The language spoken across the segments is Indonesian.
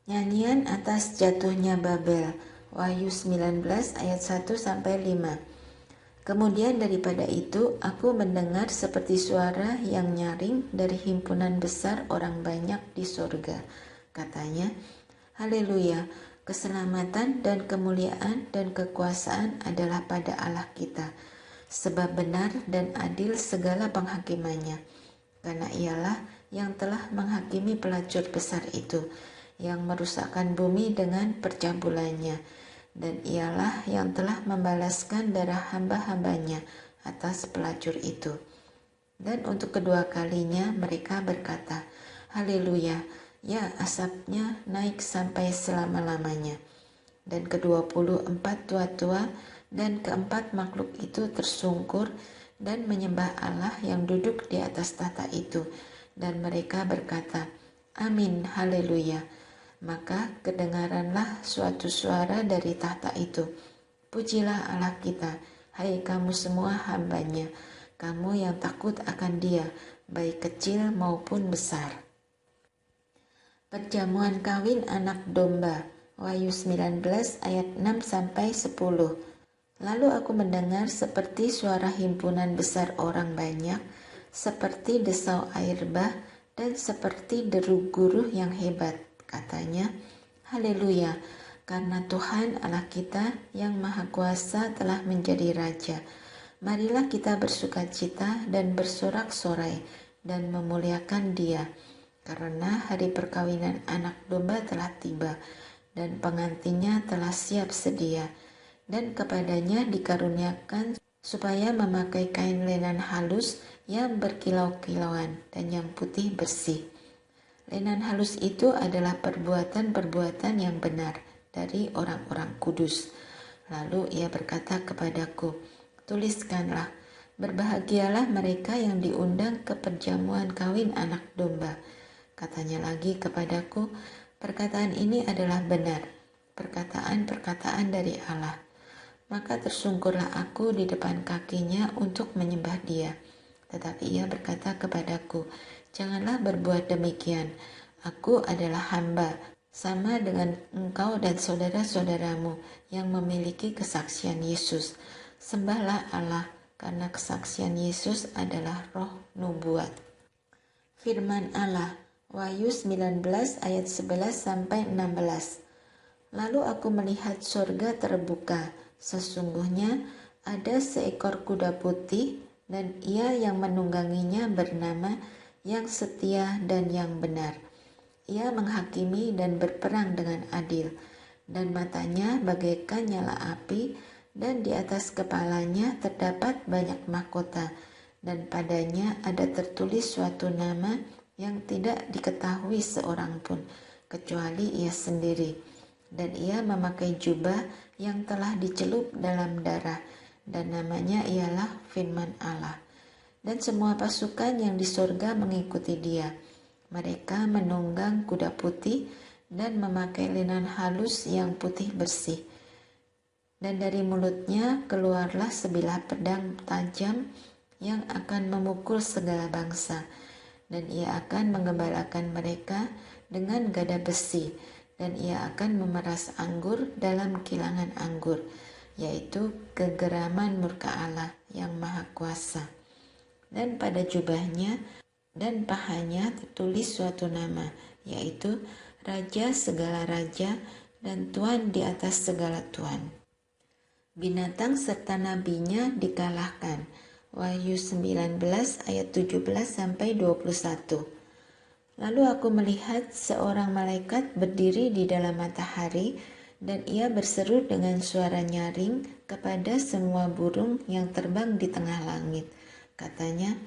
Nyanyian atas jatuhnya Babel, Wahyu 19 ayat 1-5. Kemudian daripada itu, aku mendengar seperti suara yang nyaring dari himpunan besar orang banyak di sorga. Katanya, Haleluya, keselamatan dan kemuliaan dan kekuasaan adalah pada Allah kita, sebab benar dan adil segala penghakimannya. Karena ialah yang telah menghakimi pelacur besar itu, yang merusakkan bumi dengan percabulannya, dan ialah yang telah membalaskan darah hamba-hambanya atas pelacur itu. Dan untuk kedua kalinya mereka berkata, Haleluya, ya asapnya naik sampai selama-lamanya. Dan ke-24 tua-tua dan keempat makhluk itu tersungkur dan menyembah Allah yang duduk di atas tahta itu. Dan mereka berkata, Amin, Haleluya. Maka kedengaranlah suatu suara dari tahta itu. Pujilah Allah kita, hai kamu semua hambanya, kamu yang takut akan Dia, baik kecil maupun besar. Perjamuan kawin anak domba, Wahyu 19 ayat 6-10. Lalu aku mendengar seperti suara himpunan besar orang banyak, seperti desau air bah, dan seperti deru guruh yang hebat. Katanya, Haleluya, karena Tuhan Allah kita yang Maha Kuasa telah menjadi Raja. Marilah kita bersukacita dan bersorak-sorai dan memuliakan Dia, karena hari perkawinan anak domba telah tiba, dan pengantinnya telah siap sedia, dan kepadanya dikaruniakan supaya memakai kain lenan halus yang berkilau-kilauan dan yang putih bersih. Lenan halus itu adalah perbuatan-perbuatan yang benar dari orang-orang kudus. Lalu ia berkata kepadaku, tuliskanlah, berbahagialah mereka yang diundang ke perjamuan kawin anak domba. Katanya lagi kepadaku, perkataan ini adalah benar, perkataan-perkataan dari Allah. Maka tersungkurlah aku di depan kakinya untuk menyembah Dia. Tetapi ia berkata kepadaku, janganlah berbuat demikian. Aku adalah hamba, sama dengan engkau dan saudara-saudaramu yang memiliki kesaksian Yesus. Sembahlah Allah, karena kesaksian Yesus adalah roh nubuat. Firman Allah, Wahyu 19 ayat 11-16. Lalu aku melihat surga terbuka, sesungguhnya ada seekor kuda putih, dan ia yang menungganginya bernama yang setia dan yang benar. Ia menghakimi dan berperang dengan adil, dan matanya bagaikan nyala api, dan di atas kepalanya terdapat banyak mahkota, dan padanya ada tertulis suatu nama yang tidak diketahui seorang pun, kecuali ia sendiri. Dan ia memakai jubah yang telah dicelup dalam darah, dan namanya ialah Firman Allah. Dan semua pasukan yang di sorga mengikuti Dia. Mereka menunggang kuda putih dan memakai lenan halus yang putih bersih. Dan dari mulutnya keluarlah sebilah pedang tajam yang akan memukul segala bangsa. Dan ia akan menggembalakan mereka dengan gada besi, dan ia akan memeras anggur dalam kilangan anggur, yaitu kegeraman murka Allah yang Maha Kuasa. Dan pada jubahnya dan pahanya tertulis suatu nama, yaitu Raja segala raja dan Tuan di atas segala tuan. Binatang serta nabinya dikalahkan. Wahyu 19 ayat 17-21. Lalu aku melihat seorang malaikat berdiri di dalam matahari, dan ia berseru dengan suara nyaring kepada semua burung yang terbang di tengah langit. Katanya,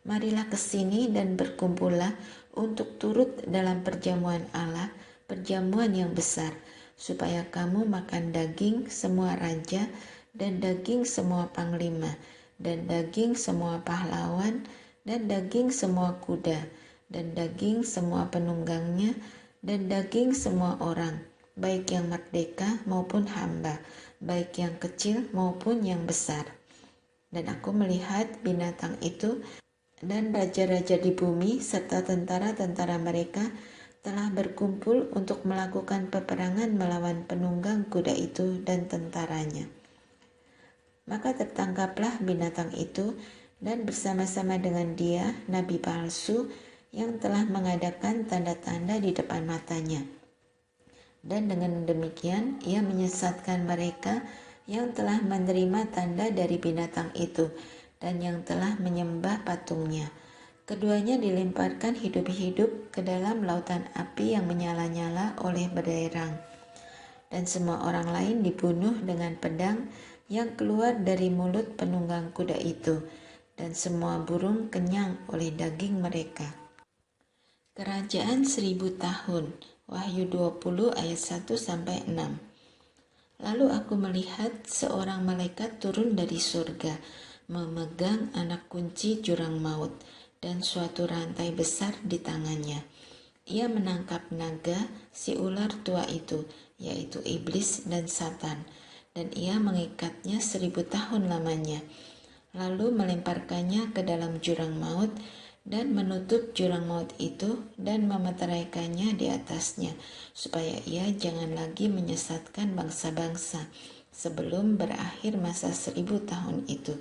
marilah ke sini dan berkumpullah untuk turut dalam perjamuan Allah, perjamuan yang besar, supaya kamu makan daging semua raja, dan daging semua panglima, dan daging semua pahlawan, dan daging semua kuda, dan daging semua penunggangnya, dan daging semua orang, baik yang merdeka maupun hamba, baik yang kecil maupun yang besar. Dan aku melihat binatang itu dan raja-raja di bumi serta tentara-tentara mereka telah berkumpul untuk melakukan peperangan melawan penunggang kuda itu dan tentaranya. Maka tertangkaplah binatang itu, dan bersama-sama dengan dia nabi palsu yang telah mengadakan tanda-tanda di depan matanya. Dan dengan demikian ia menyesatkan mereka yang telah menerima tanda dari binatang itu dan yang telah menyembah patungnya. Keduanya dilemparkan hidup-hidup ke dalam lautan api yang menyala-nyala oleh belerang. Dan semua orang lain dibunuh dengan pedang yang keluar dari mulut penunggang kuda itu, dan semua burung kenyang oleh daging mereka. Kerajaan 1000 tahun. Wahyu 20 ayat 1-6. Lalu aku melihat seorang malaikat turun dari surga, memegang anak kunci jurang maut dan suatu rantai besar di tangannya. Ia menangkap naga, si ular tua itu, yaitu iblis dan Satan, dan ia mengikatnya 1000 tahun lamanya, lalu melemparkannya ke dalam jurang maut dan menutup jurang maut itu dan memeteraikannya di atasnya, supaya ia jangan lagi menyesatkan bangsa-bangsa sebelum berakhir masa 1000 tahun itu.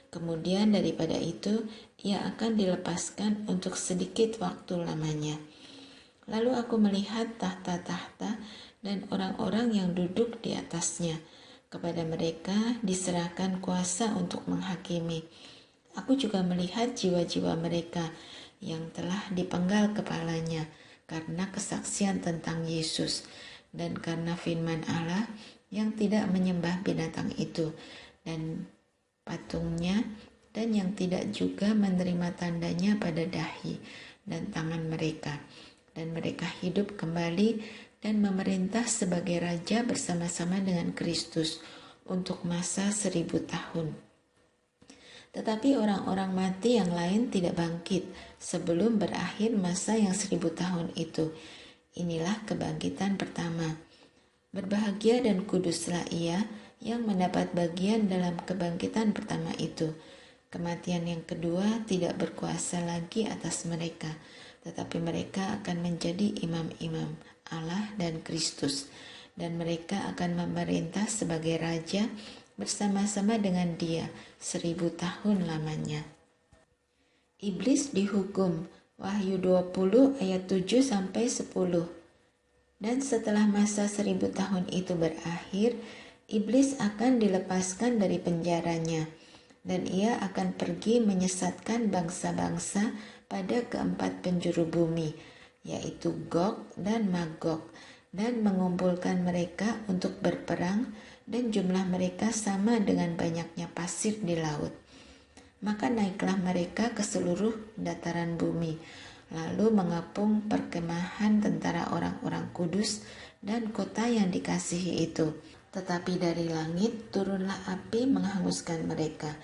Kemudian daripada itu, ia akan dilepaskan untuk sedikit waktu lamanya. Lalu aku melihat tahta-tahta dan orang-orang yang duduk di atasnya. Kepada mereka diserahkan kuasa untuk menghakimi. Aku juga melihat jiwa-jiwa mereka yang telah dipenggal kepalanya karena kesaksian tentang Yesus dan karena firman Allah yang tidak menyembah binatang itu dan patungnya, dan yang tidak juga menerima tandanya pada dahi dan tangan mereka. Dan mereka hidup kembali dan memerintah sebagai raja bersama-sama dengan Kristus untuk masa 1000 tahun. Tetapi orang-orang mati yang lain tidak bangkit sebelum berakhir masa yang 1000 tahun itu. Inilah kebangkitan pertama. Berbahagia dan kuduslah ia yang mendapat bagian dalam kebangkitan pertama itu. Kematian yang kedua tidak berkuasa lagi atas mereka, tetapi mereka akan menjadi imam-imam Allah dan Kristus, dan mereka akan memerintah sebagai raja bersama-sama dengan dia 1000 tahun lamanya. Iblis dihukum. Wahyu 20 ayat 7-10. Dan setelah masa 1000 tahun itu berakhir, iblis akan dilepaskan dari penjaranya, dan ia akan pergi menyesatkan bangsa-bangsa pada keempat penjuru bumi, yaitu Gog dan Magog, dan mengumpulkan mereka untuk berperang, dan jumlah mereka sama dengan banyaknya pasir di laut. Maka naiklah mereka ke seluruh dataran bumi, lalu mengepung perkemahan tentara orang-orang kudus dan kota yang dikasihi itu. Tetapi dari langit turunlah api menghanguskan mereka,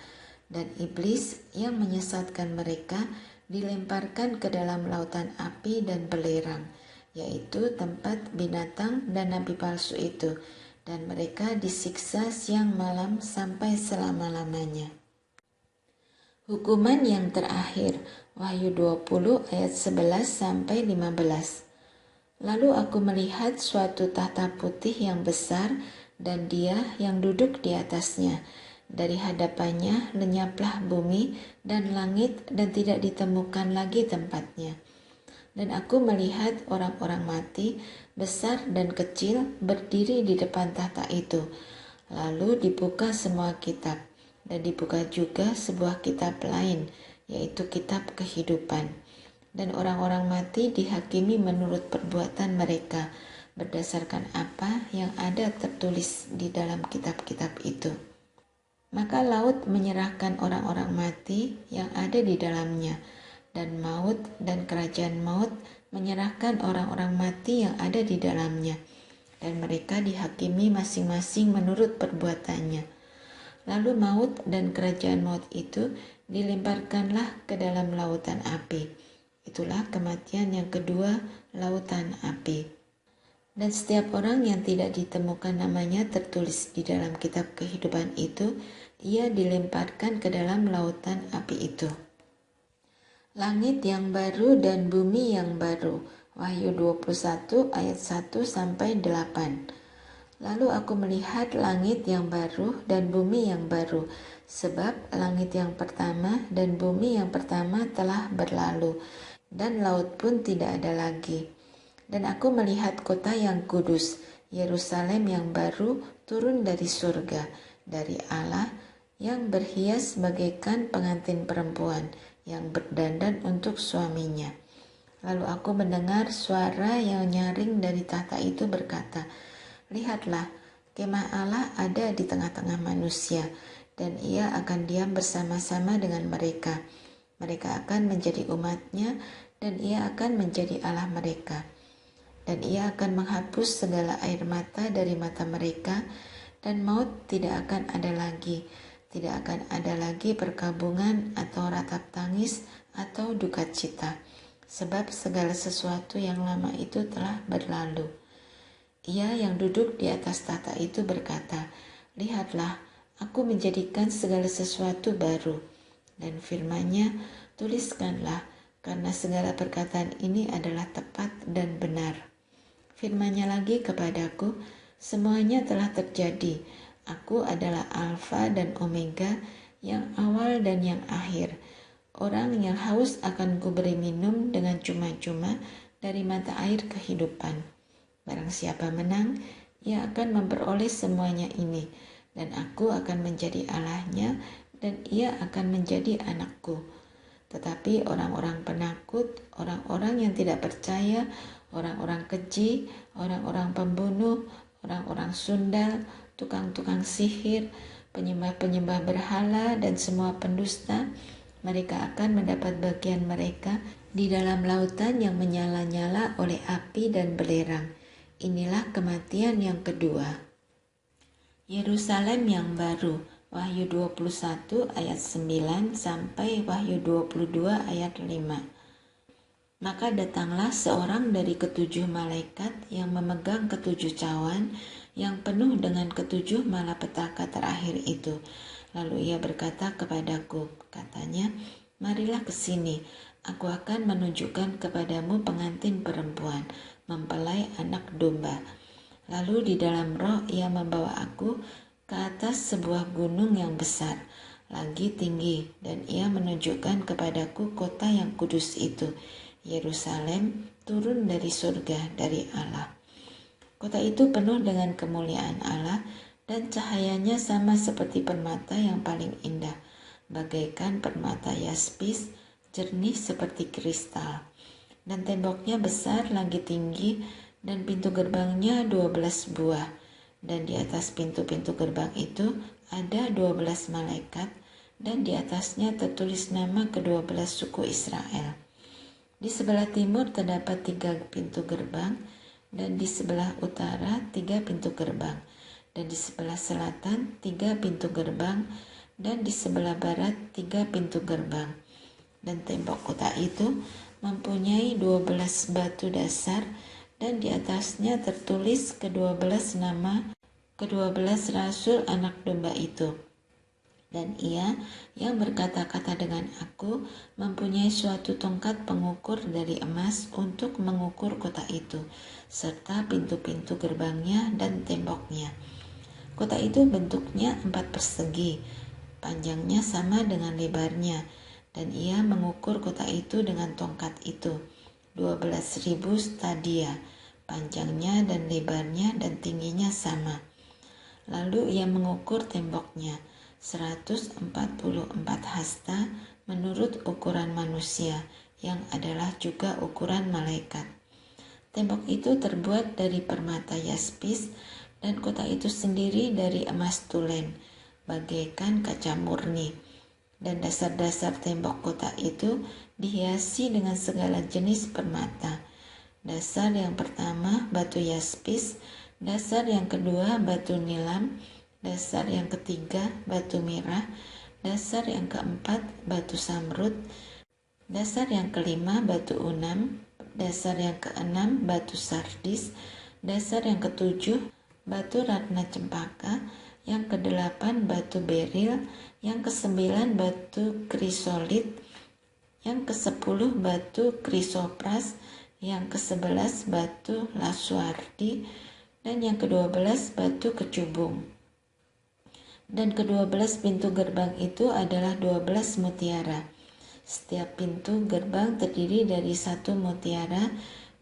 dan iblis yang menyesatkan mereka dilemparkan ke dalam lautan api dan belerang, yaitu tempat binatang dan nabi palsu itu, dan mereka disiksa siang malam sampai selama-lamanya. Hukuman yang terakhir. Wahyu 20 ayat 11-15. Lalu aku melihat suatu tahta putih yang besar dan dia yang duduk di atasnya. Dari hadapannya lenyaplah bumi dan langit dan tidak ditemukan lagi tempatnya. Dan aku melihat orang-orang mati, besar dan kecil, berdiri di depan tahta itu. Lalu dibuka semua kitab. Dan dibuka juga sebuah kitab lain, yaitu kitab kehidupan. Dan orang-orang mati dihakimi menurut perbuatan mereka, berdasarkan apa yang ada tertulis di dalam kitab-kitab itu. Maka laut menyerahkan orang-orang mati yang ada di dalamnya, dan maut dan kerajaan maut menyerahkan orang-orang mati yang ada di dalamnya, dan mereka dihakimi masing-masing menurut perbuatannya. Lalu maut dan kerajaan maut itu dilemparkanlah ke dalam lautan api. Itulah kematian yang kedua, lautan api. Dan setiap orang yang tidak ditemukan namanya tertulis di dalam kitab kehidupan itu, ia dilemparkan ke dalam lautan api itu. Langit yang baru dan bumi yang baru. Wahyu 21 ayat 1 sampai 8. Lalu aku melihat langit yang baru dan bumi yang baru, sebab langit yang pertama dan bumi yang pertama telah berlalu, dan laut pun tidak ada lagi. Dan aku melihat kota yang kudus, Yerusalem yang baru, turun dari surga, dari Allah, yang berhias bagaikan pengantin perempuan, yang berdandan untuk suaminya. Lalu aku mendengar suara yang nyaring dari tahta itu berkata, "Lihatlah, kemah Allah ada di tengah-tengah manusia, dan ia akan diam bersama-sama dengan mereka. Mereka akan menjadi umat-Nya, dan ia akan menjadi Allah mereka. Dan ia akan menghapus segala air mata dari mata mereka, dan maut tidak akan ada lagi. Tidak akan ada lagi perkabungan atau ratap tangis atau duka cita, sebab segala sesuatu yang lama itu telah berlalu." Ia yang duduk di atas tahta itu berkata, "Lihatlah, aku menjadikan segala sesuatu baru." Dan firman-Nya, "Tuliskanlah, karena segala perkataan ini adalah tepat dan benar." Firman-Nya lagi kepadaku, "Semuanya telah terjadi. Aku adalah Alfa dan Omega, yang awal dan yang akhir. Orang yang haus akan kuberi minum dengan cuma-cuma dari mata air kehidupan. Barang siapa menang, ia akan memperoleh semuanya ini, dan aku akan menjadi Allah-Nya, dan ia akan menjadi anakku. Tetapi orang-orang penakut, orang-orang yang tidak percaya, orang-orang keji, orang-orang pembunuh, orang-orang sundal, tukang-tukang sihir, penyembah-penyembah berhala, dan semua pendusta, mereka akan mendapat bagian mereka di dalam lautan yang menyala-nyala oleh api dan belerang. Inilah kematian yang kedua. Yerusalem yang baru, Wahyu 21 ayat 9 sampai Wahyu 22 ayat 5. Maka datanglah seorang dari ketujuh malaikat yang memegang ketujuh cawan yang penuh dengan ketujuh malapetaka terakhir itu. Lalu ia berkata kepadaku, katanya, "Marilah ke sini, aku akan menunjukkan kepadamu pengantin perempuan, mempelai anak domba." Lalu di dalam roh ia membawa aku ke atas sebuah gunung yang besar, lagi tinggi, dan ia menunjukkan kepadaku kota yang kudus itu, Yerusalem, turun dari surga, dari Allah. Kota itu penuh dengan kemuliaan Allah, dan cahayanya sama seperti permata yang paling indah, bagaikan permata yaspis, jernih seperti kristal. Dan temboknya besar lagi tinggi, dan pintu gerbangnya 12 buah. Dan di atas pintu-pintu gerbang itu ada 12 malaikat, dan di atasnya tertulis nama ke-12 suku Israel. Di sebelah timur terdapat 3 pintu gerbang, dan di sebelah utara 3 pintu gerbang, dan di sebelah selatan 3 pintu gerbang, dan di sebelah barat 3 pintu gerbang. Dan tembok kota itu mempunyai 12 batu dasar, dan di atasnya tertulis ke-12 nama ke-12 rasul anak domba itu. Dan ia yang berkata-kata dengan aku mempunyai suatu tongkat pengukur dari emas untuk mengukur kota itu, serta pintu-pintu gerbangnya dan temboknya. Kota itu bentuknya 4 persegi, panjangnya sama dengan lebarnya, dan ia mengukur kota itu dengan tongkat itu, 12.000 stadia, panjangnya dan lebarnya dan tingginya sama. Lalu ia mengukur temboknya, 144 hasta menurut ukuran manusia, yang adalah juga ukuran malaikat. Tembok itu terbuat dari permata yaspis, dan kota itu sendiri dari emas tulen, bagaikan kaca murni. Dan dasar-dasar tembok kota itu dihiasi dengan segala jenis permata. Dasar yang pertama batu yaspis, dasar yang kedua batu nilam, dasar yang ketiga batu merah, dasar yang keempat batu samrud, dasar yang kelima batu unam, dasar yang keenam batu sardis, dasar yang ketujuh batu ratna cempaka, yang kedelapan batu beril, yang kesembilan batu krisolit, yang kesepuluh batu krisopras, yang ke-11 batu laswardi, dan yang ke-12 batu kecubung. Dan ke-12 pintu gerbang itu adalah 12 mutiara. Setiap pintu gerbang terdiri dari 1 mutiara,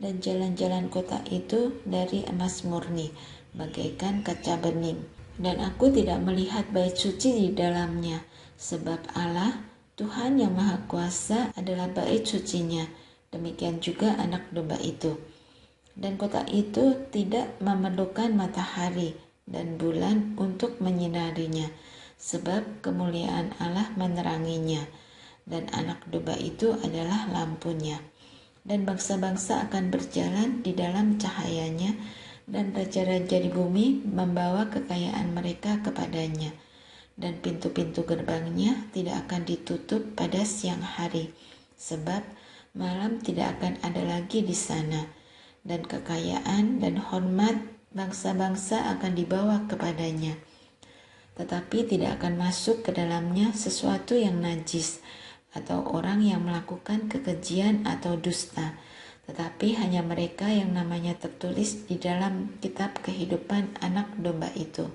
dan jalan-jalan kota itu dari emas murni, bagaikan kaca bening. Dan aku tidak melihat bait suci di dalamnya, sebab Allah, Tuhan yang Maha Kuasa adalah bait sucinya, demikian juga anak domba itu. Dan kota itu tidak memerlukan matahari dan bulan untuk menyinarinya, sebab kemuliaan Allah meneranginya, dan anak domba itu adalah lampunya. Dan bangsa-bangsa akan berjalan di dalam cahayanya, dan raja-raja di bumi membawa kekayaan mereka kepadanya. Dan pintu-pintu gerbangnya tidak akan ditutup pada siang hari, sebab malam tidak akan ada lagi di sana. Dan kekayaan dan hormat bangsa-bangsa akan dibawa kepadanya. Tetapi tidak akan masuk ke dalamnya sesuatu yang najis, atau orang yang melakukan kekejian atau dusta, tetapi hanya mereka yang namanya tertulis di dalam kitab kehidupan anak domba itu.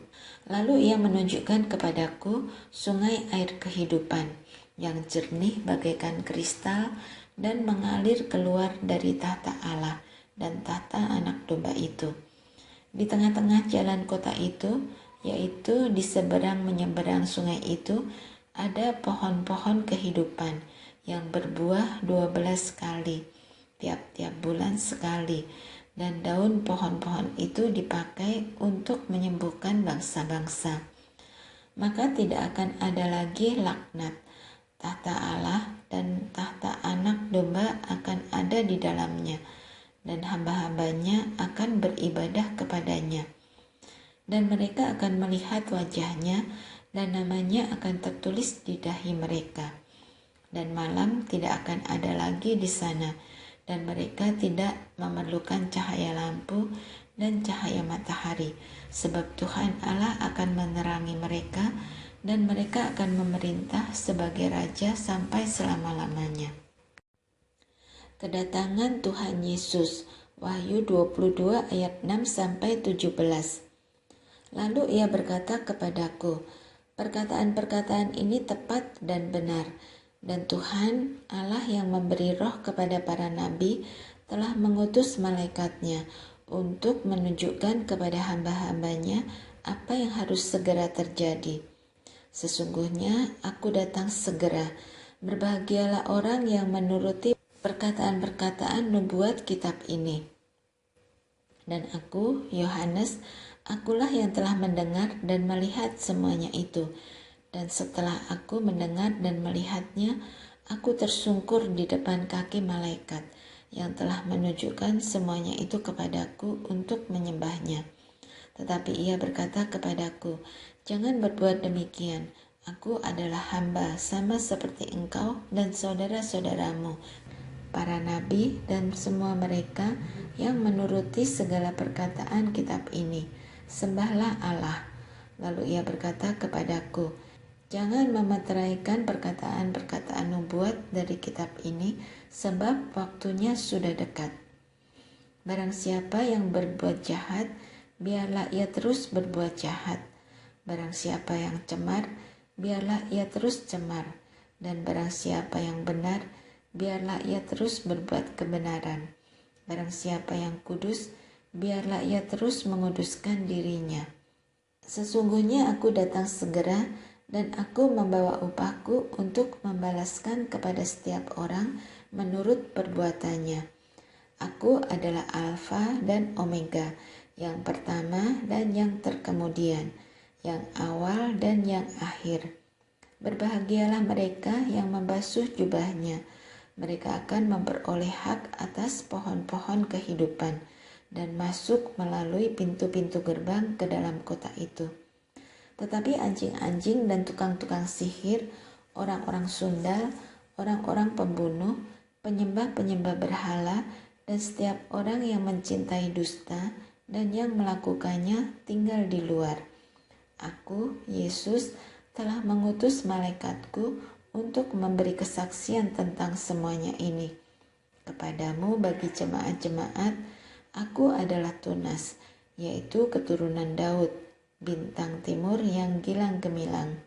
Lalu ia menunjukkan kepadaku sungai air kehidupan yang jernih bagaikan kristal dan mengalir keluar dari tahta Allah dan tahta anak domba itu. Di tengah-tengah jalan kota itu, yaitu di seberang menyeberang sungai itu, ada pohon-pohon kehidupan yang berbuah 12 kali, tiap-tiap bulan sekali, dan daun pohon-pohon itu dipakai untuk menyembuhkan bangsa-bangsa. Maka tidak akan ada lagi laknat. Tahta Allah dan tahta anak domba akan ada di dalamnya, dan hamba-hambanya akan beribadah kepadanya. Dan mereka akan melihat wajahnya, dan namanya akan tertulis di dahi mereka. Dan malam tidak akan ada lagi di sana, dan mereka tidak memerlukan cahaya lampu dan cahaya matahari, sebab Tuhan Allah akan menerangi mereka, dan mereka akan memerintah sebagai raja sampai selama-lamanya. Kedatangan Tuhan Yesus, Wahyu 22 ayat 6-17. Lalu ia berkata kepadaku, perkataan-perkataan ini tepat dan benar, dan Tuhan Allah yang memberi roh kepada para nabi telah mengutus malaikatnya untuk menunjukkan kepada hamba-hambanya apa yang harus segera terjadi. Sesungguhnya aku datang segera. Berbahagialah orang yang menuruti perkataan-perkataan nubuat kitab ini. Dan aku, Yohanes, akulah yang telah mendengar dan melihat semuanya itu. Dan setelah aku mendengar dan melihatnya, aku tersungkur di depan kaki malaikat yang telah menunjukkan semuanya itu kepadaku untuk menyembahnya. Tetapi ia berkata kepadaku, jangan berbuat demikian. Aku adalah hamba sama seperti engkau dan saudara-saudaramu, para nabi dan semua mereka yang menuruti segala perkataan kitab ini. Sembahlah Allah. Lalu ia berkata kepadaku, jangan memeteraikan perkataan-perkataan nubuat dari kitab ini, sebab waktunya sudah dekat. Barang siapa yang berbuat jahat, biarlah ia terus berbuat jahat. Barang siapa yang cemar, biarlah ia terus cemar. Dan barang siapa yang benar, biarlah ia terus berbuat kebenaran. Barang siapa yang kudus, biarlah ia terus menguduskan dirinya. Sesungguhnya aku datang segera, dan aku membawa upahku untuk membalaskan kepada setiap orang menurut perbuatannya. Aku adalah Alfa dan Omega, yang pertama dan yang terkemudian, yang awal dan yang akhir. Berbahagialah mereka yang membasuh jubahnya, mereka akan memperoleh hak atas pohon-pohon kehidupan dan masuk melalui pintu-pintu gerbang ke dalam kota itu. Tetapi anjing-anjing dan tukang-tukang sihir, orang-orang sundal, orang-orang pembunuh, penyembah-penyembah berhala, dan setiap orang yang mencintai dusta dan yang melakukannya tinggal di luar. Aku, Yesus, telah mengutus malaikatku untuk memberi kesaksian tentang semuanya ini. Kepadamu bagi jemaat-jemaat, aku adalah tunas, yaitu keturunan Daud, bintang timur yang gilang gemilang.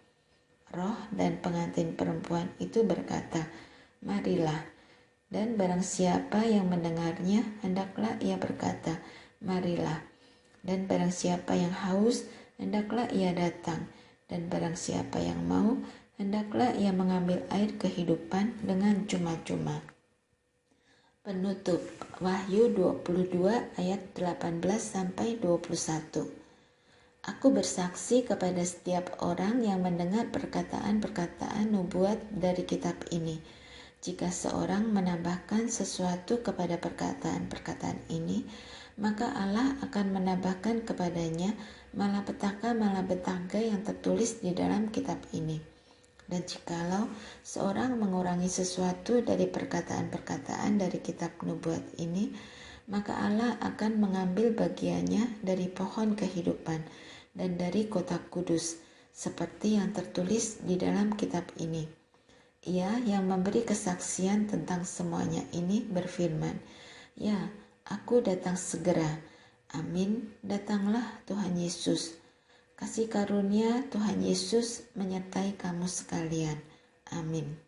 Roh dan pengantin perempuan itu berkata, marilah. Dan barang siapa yang mendengarnya, hendaklah ia berkata, marilah. Dan barang siapa yang haus, hendaklah ia datang. Dan barang siapa yang mau, hendaklah ia mengambil air kehidupan dengan cuma-cuma. Penutup Wahyu 22 ayat 18-21. Aku bersaksi kepada setiap orang yang mendengar perkataan-perkataan nubuat dari kitab ini. Jika seorang menambahkan sesuatu kepada perkataan-perkataan ini, maka Allah akan menambahkan kepadanya malapetaka yang tertulis di dalam kitab ini. Dan jikalau seorang mengurangi sesuatu dari perkataan-perkataan dari kitab nubuat ini, maka Allah akan mengambil bagiannya dari pohon kehidupan dan dari kota kudus, seperti yang tertulis di dalam kitab ini. Ia yang memberi kesaksian tentang semuanya ini berfirman, ya, aku datang segera. Amin, datanglah Tuhan Yesus. Kasih karunia Tuhan Yesus menyertai kamu sekalian. Amin.